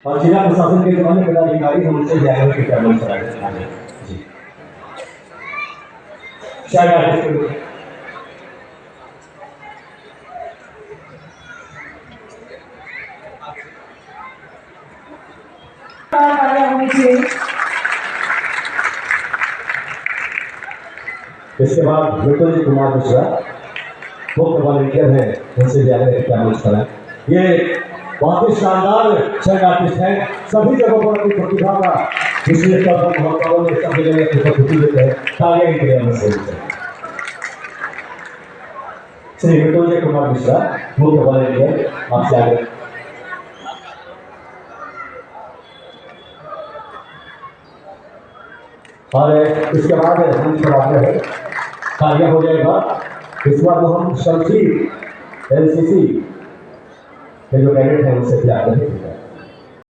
और जिला प्रशासन के तमाम पदाधिकारी हम उनसे जाएंगे कि क्या बोल रहा है जी शायद इसके बाद विपुल कुमार मिश्रा मुख्य वॉलंटियर है, उनसे भी आगे क्या मंच करें। ये बहुत ही शानदार छह आर्टिस्ट हैं, सभी जगहों पर अपनी प्रतिभा का विशेष तौर पर महत्वपूर्ण में सब जगह अपनी प्रस्तुति देते हैं। तालियां इनके लिए से श्री विपुल कुमार मिश्रा मुख्य वॉलंटियर, आपसे आगे। और इसके बाद मंच पर आते हैं, तालियां हो जाएगा। इस बार हम शमशी एलसीसी के जो कैडेट हैं उनसे भी आते हैं।